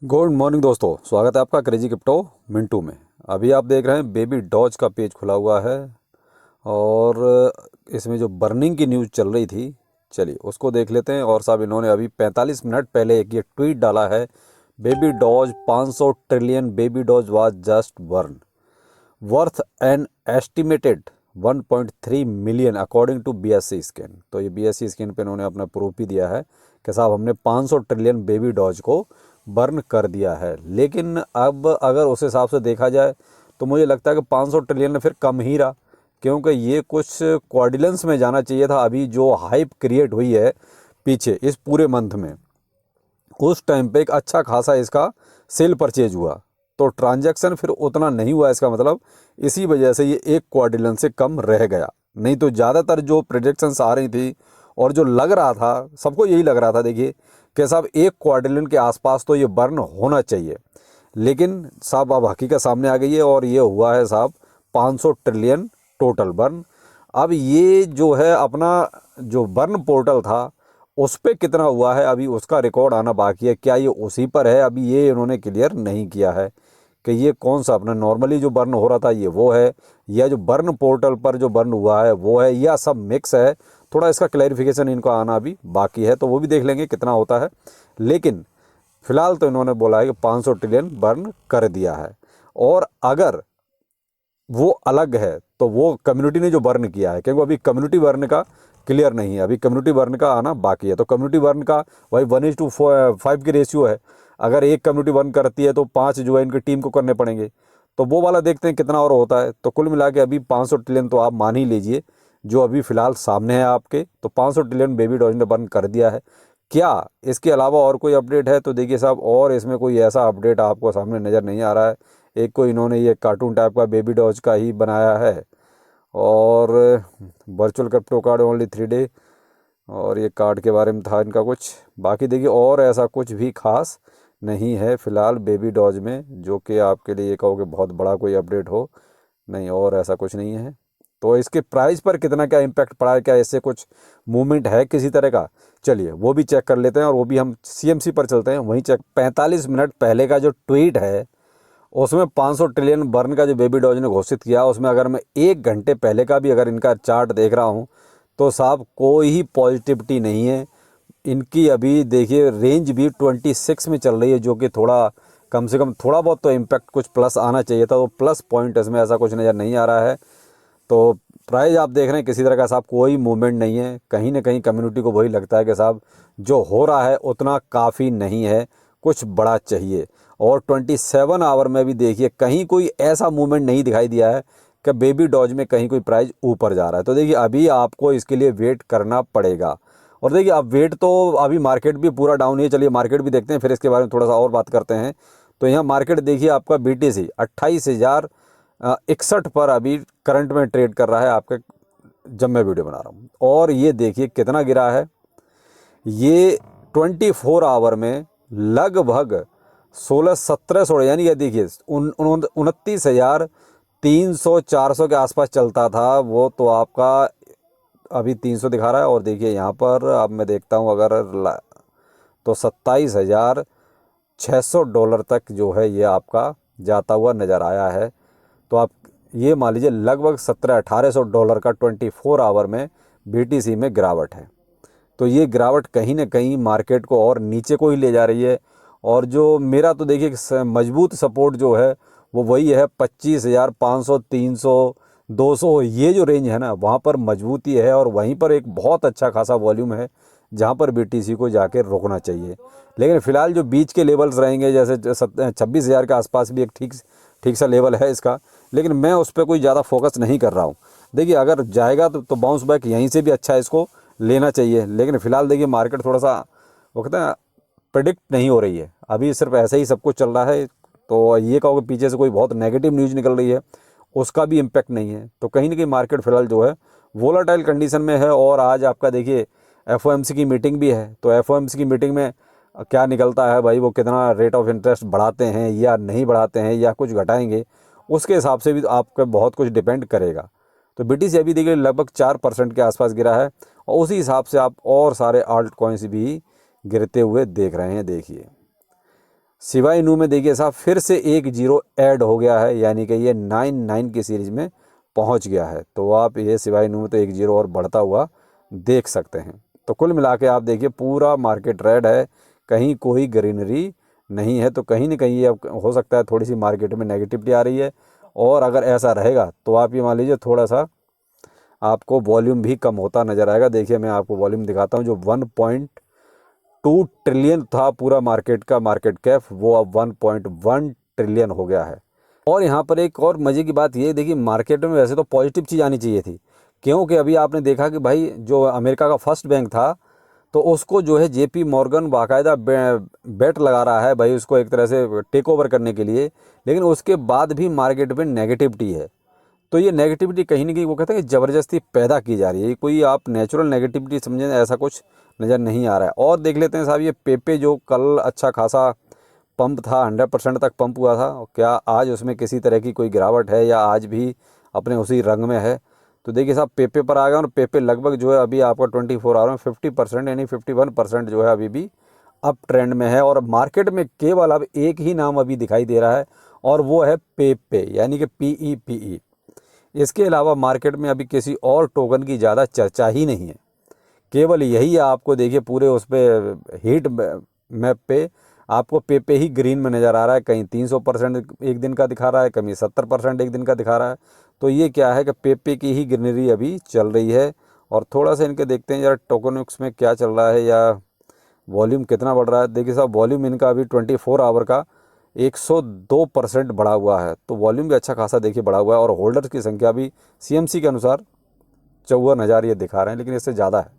Good morning दोस्तों, स्वागत है आपका क्रेजी क्रिप्टो मिंटू में। अभी आप देख रहे हैं बेबी डॉज का पेज खुला हुआ है और इसमें जो बर्निंग की न्यूज़ चल रही थी, चलिए उसको देख लेते हैं। और साहब इन्होंने अभी 45 मिनट पहले एक ये ट्वीट डाला है, baby doge 500 trillion baby doge was just burn worth an estimated 1.3 million according to BSC scan. तो ये बीएससी स्कैन पे इन्होंने अपना प्रूफ भी दिया है कि साहब हमने 500 ट्रिलियन बेबी डॉज को बर्न कर दिया है। लेकिन अब अगर उस हिसाब से देखा जाए तो मुझे लगता है कि 500 ट्रिलियन ने फिर कम ही रहा, क्योंकि ये कुछ क्वाड्रिलियंस में जाना चाहिए था। अभी जो हाइप क्रिएट हुई है पीछे इस पूरे मंथ में, उस टाइम पे एक अच्छा खासा इसका सेल परचेज हुआ, तो ट्रांजैक्शन फिर उतना नहीं हुआ। इसका मतलब इसी वजह से ये एक क्वाड्रिलियन से कम रह गया। नहीं तो ज़्यादातर जो प्रेडिक्शंस आ रही थी और जो लग रहा था, सबको यही लग रहा था देखिए कि साहब एक क्वाड्रिलियन के आसपास तो ये बर्न होना चाहिए। लेकिन साहब अब हकीकत सामने आ गई है और ये हुआ है साहब 500 ट्रिलियन टोटल बर्न। अब ये जो है अपना जो बर्न पोर्टल था उस पर कितना हुआ है अभी उसका रिकॉर्ड आना बाकी है। क्या ये उसी पर है? अभी ये इन्होंने क्लियर नहीं किया है कि ये कौन सा अपना नॉर्मली जो बर्न हो रहा था ये वो है, या जो बर्न पोर्टल पर जो बर्न हुआ है वो है, या सब मिक्स है। थोड़ा इसका क्लैरिफिकेशन इनको आना अभी बाकी है, तो वो भी देख लेंगे कितना होता है। लेकिन फिलहाल तो इन्होंने बोला है कि 500 ट्रिलियन बर्न कर दिया है। और अगर वो अलग है तो वो कम्युनिटी ने जो बर्न किया है, क्योंकि अभी कम्युनिटी बर्न का क्लियर नहीं है, अभी कम्युनिटी बर्न का आना बाकी है। तो कम्युनिटी बर्न का वही 1:5 की रेशियो है। अगर एक कम्युनिटी बर्न करती है तो 5 जो है इनकी टीम को करने पड़ेंगे। तो वो वाला देखते हैं कितना और होता है। तो कुल मिला के अभी 500 ट्रिलियन तो आप मान ही लीजिए जो अभी फ़िलहाल सामने है आपके। तो 500 ट्रिलियन बेबी डॉज ने बर्न कर दिया है। क्या इसके अलावा और कोई अपडेट है? तो देखिए साहब, और इसमें कोई ऐसा अपडेट आपको सामने नज़र नहीं आ रहा है। एक को इन्होंने ये कार्टून टाइप का बेबी डॉज का ही बनाया है, और virtual crypto card only 3 day, और ये कार्ड के बारे में था इनका कुछ। बाकी देखिए और ऐसा कुछ भी खास नहीं है फ़िलहाल बेबी डॉज में, जो कि आपके लिए ये कहोगे बहुत बड़ा कोई अपडेट हो। नहीं, और ऐसा कुछ नहीं है। तो इसके प्राइस पर कितना क्या इम्पैक्ट पड़ा है, क्या इससे कुछ मूवमेंट है किसी तरह का, चलिए वो भी चेक कर लेते हैं। और वो भी हम सीएमसी पर चलते हैं, वहीं चेक। 45 मिनट पहले का जो ट्वीट है उसमें 500 ट्रिलियन बर्न का जो बेबी डॉज ने घोषित किया, उसमें अगर मैं 1 घंटे पहले का भी अगर इनका चार्ट देख रहा हूँ तो साहब कोई ही पॉजिटिविटी नहीं है इनकी। अभी देखिए रेंज भी 26 में चल रही है, जो कि थोड़ा कम से कम थोड़ा बहुत तो इम्पैक्ट कुछ प्लस आना चाहिए था। तो प्लस पॉइंट इसमें ऐसा कुछ नज़र नहीं आ रहा है। तो प्राइस आप देख रहे हैं किसी तरह का साहब कोई मूवमेंट नहीं है। कहीं ना कहीं कम्युनिटी को वही लगता है कि साहब जो हो रहा है उतना काफ़ी नहीं है, कुछ बड़ा चाहिए। और 27 आवर में भी देखिए कहीं कोई ऐसा मूवमेंट नहीं दिखाई दिया है कि बेबी डॉज में कहीं कोई प्राइस ऊपर जा रहा है। तो देखिए अभी आपको इसके लिए वेट करना पड़ेगा। और देखिए अब वेट तो अभी मार्केट भी पूरा डाउन है। चलिए मार्केट भी देखते हैं, फिर इसके बारे में थोड़ा सा और बात करते हैं। तो यहाँ मार्केट देखिए आपका BTC 28,061 पर अभी करंट में ट्रेड कर रहा है आपके, जब मैं वीडियो बना रहा हूँ। और ये देखिए कितना गिरा है, ये 24 आवर में लगभग 16-17 यानी ये देखिए 29,300-400 के आसपास चलता था वो, तो आपका अभी 300 दिखा रहा है। और देखिए यहाँ पर अब मैं देखता हूँ अगर तो $27,600 तक जो है ये आपका जाता हुआ नज़र आया है। तो आप ये मान लीजिए लगभग $1700-1800 का 24 आवर में BTC में गिरावट है। तो ये गिरावट कहीं ना कहीं मार्केट को और नीचे को ही ले जा रही है। और जो मेरा तो देखिए मजबूत सपोर्ट जो है वो वही है 25,500, 300, 200, ये जो रेंज है ना वहाँ पर मजबूती है। और वहीं पर एक बहुत अच्छा खासा वॉल्यूम है जहाँ पर BTC को जाके रोकना चाहिए। लेकिन फ़िलहाल जो बीच के लेवल्स रहेंगे, जैसे 26,000 के आसपास भी एक ठीक सा लेवल है इसका, लेकिन मैं उस पर कोई ज़्यादा फोकस नहीं कर रहा हूँ। देखिए अगर जाएगा तो बाउंस बैक यहीं से भी अच्छा इसको लेना चाहिए। लेकिन फ़िलहाल देखिए मार्केट थोड़ा सा वो कहते हैं प्रेडिक्ट नहीं हो रही है, अभी सिर्फ ऐसे ही सब कुछ चल रहा है। तो ये कहो कि पीछे से कोई बहुत नेगेटिव न्यूज़ निकल रही है, उसका भी इम्पैक्ट नहीं है। तो कहीं ना कहीं मार्केट फ़िलहाल जो है वोलाटाइल कंडीशन में है। और आज आपका देखिए FOMC की मीटिंग भी है। तो FOMC की मीटिंग में क्या निकलता है भाई, वो कितना रेट ऑफ इंटरेस्ट बढ़ाते हैं या नहीं बढ़ाते हैं या कुछ घटाएंगे, उसके हिसाब से भी आपका बहुत कुछ डिपेंड करेगा। तो BTC अभी देखिए लगभग 4% के आसपास गिरा है। और उसी हिसाब से आप और सारे आल्ट कॉइन्स भी गिरते हुए देख रहे हैं। देखिए शिबाई इनू में देखिए साहब फिर से एक जीरो ऐड हो गया है, यानी कि ये 99 की सीरीज में पहुंच गया है। तो आप ये शिबाई इनू में तो एक जीरो और बढ़ता हुआ देख सकते हैं। तो कुल मिला के आप देखिए पूरा मार्केट रेड है, कहीं कोई ग्रीनरी नहीं है। तो कहीं ना कहीं ये अब हो सकता है थोड़ी सी मार्केट में नेगेटिविटी आ रही है, और अगर ऐसा रहेगा तो आप ये मान लीजिए थोड़ा सा आपको वॉल्यूम भी कम होता नज़र आएगा। देखिए मैं आपको वॉल्यूम दिखाता हूँ, जो 1.2 ट्रिलियन था पूरा मार्केट का मार्केट कैप, वो अब 1.1 ट्रिलियन हो गया है। और यहाँ पर एक और मज़े की बात ये देखिए, मार्केट में वैसे तो पॉजिटिव चीज़ आनी चाहिए थी, क्योंकि अभी आपने देखा कि भाई जो अमेरिका का फर्स्ट बैंक था, तो उसको जो है जेपी मॉर्गन बाकायदा बेट लगा रहा है भाई उसको एक तरह से टेक ओवर करने के लिए, लेकिन उसके बाद भी मार्केट में नेगेटिविटी है। तो ये नेगेटिविटी कहीं ना कहीं वो कहते हैं कि ज़बरदस्ती पैदा की जा रही है, कोई आप नेचुरल नेगेटिविटी समझें ऐसा कुछ नज़र नहीं आ रहा है। और देख लेते हैं साहब, ये पेपे जो कल अच्छा खासा पंप था, 100% तक पंप हुआ था, क्या आज उसमें किसी तरह की कोई गिरावट है या आज भी अपने उसी रंग में है? तो देखिए साहब पेपे पर आ गया, और पेपे लगभग जो है अभी आपका 24 आवर में 50% यानी 51% जो है अभी भी अप ट्रेंड में है। और मार्केट में केवल अब एक ही नाम अभी दिखाई दे रहा है, और वो है पेपे यानी कि PEPE। इसके अलावा मार्केट में अभी किसी और टोकन की ज़्यादा चर्चा ही नहीं है, केवल यही आपको देखिए पूरे उस पर हीट मैप पे आपको पेपे ही ग्रीन में नज़र आ रहा है। कहीं 300% एक दिन का दिखा रहा है, कहीं 70% एक दिन का दिखा रहा है। तो ये क्या है कि पेपे की ही ग्रीनरी अभी चल रही है। और थोड़ा सा इनके देखते हैं यार टोकनिक्स में क्या चल रहा है या वॉल्यूम कितना बढ़ रहा है। देखिए साहब वॉल्यूम इनका अभी 24 आवर का 102% बढ़ा हुआ है, तो वॉल्यूम भी अच्छा खासा देखिए बढ़ा हुआ है। और होल्डर्स की संख्या भी CMC के अनुसार 54,000 ये दिखा रहे हैं, लेकिन इससे ज़्यादा है।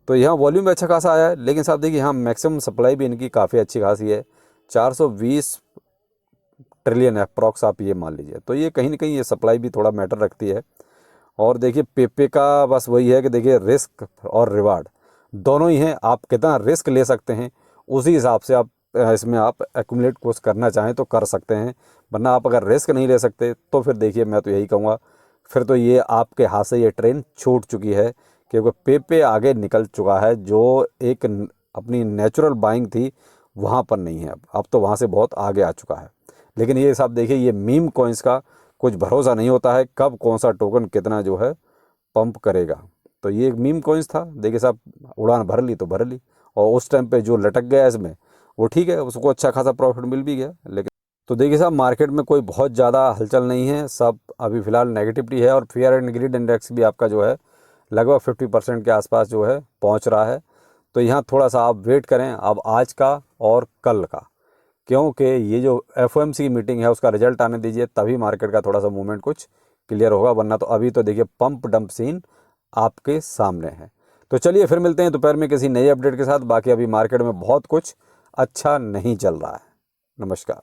तो यहाँ वॉल्यूम भी अच्छा खासा आया है, लेकिन साहब देखिए यहाँ मैक्सिमम सप्लाई भी इनकी काफ़ी अच्छी खासी है, 420 ट्रिलियन अप्रॉक्स आप ये मान लीजिए। तो ये कहीं ना कहीं ये सप्लाई भी थोड़ा मैटर रखती है। और देखिए पेपे का बस वही है कि देखिए रिस्क और रिवार्ड दोनों ही हैं, आप कितना रिस्क ले सकते हैं उसी हिसाब से आप इसमें आप एक्यूमुलेट कुछ करना चाहें तो कर सकते हैं, वरना आप अगर रिस्क नहीं ले सकते तो फिर देखिए मैं तो यही कहूँगा फिर तो ये आपके हाथ से ये ट्रेन छूट चुकी है, क्योंकि पेपे आगे निकल चुका है। जो एक अपनी नेचुरल बाइंग थी वहाँ पर नहीं है, अब तो वहाँ से बहुत आगे आ चुका है। लेकिन ये साहब देखिए ये मीम कॉइन्स का कुछ भरोसा नहीं होता है, कब कौन सा टोकन कितना जो है पंप करेगा। तो ये एक मीम कॉइन्स था, देखिए साहब उड़ान भर ली तो भर ली, और उस टाइम पे जो लटक गया इसमें वो ठीक है, उसको अच्छा खासा प्रॉफिट मिल भी गया। लेकिन तो देखिए साहब मार्केट में कोई बहुत ज़्यादा हलचल नहीं है, सब अभी फ़िलहाल नेगेटिविटी है। और फियर एंड ग्रीड इंडेक्स भी आपका जो है लगभग 50% के आसपास जो है पहुंच रहा है। तो यहाँ थोड़ा सा आप वेट करें अब आज का और कल का, क्योंकि ये जो FOMC की मीटिंग है उसका रिजल्ट आने दीजिए, तभी मार्केट का थोड़ा सा मूवमेंट कुछ क्लियर होगा, वरना तो अभी तो देखिए पंप डंप सीन आपके सामने है। तो चलिए फिर मिलते हैं दोपहर में किसी नए अपडेट के साथ। बाकी अभी मार्केट में बहुत कुछ अच्छा नहीं चल रहा है। नमस्कार।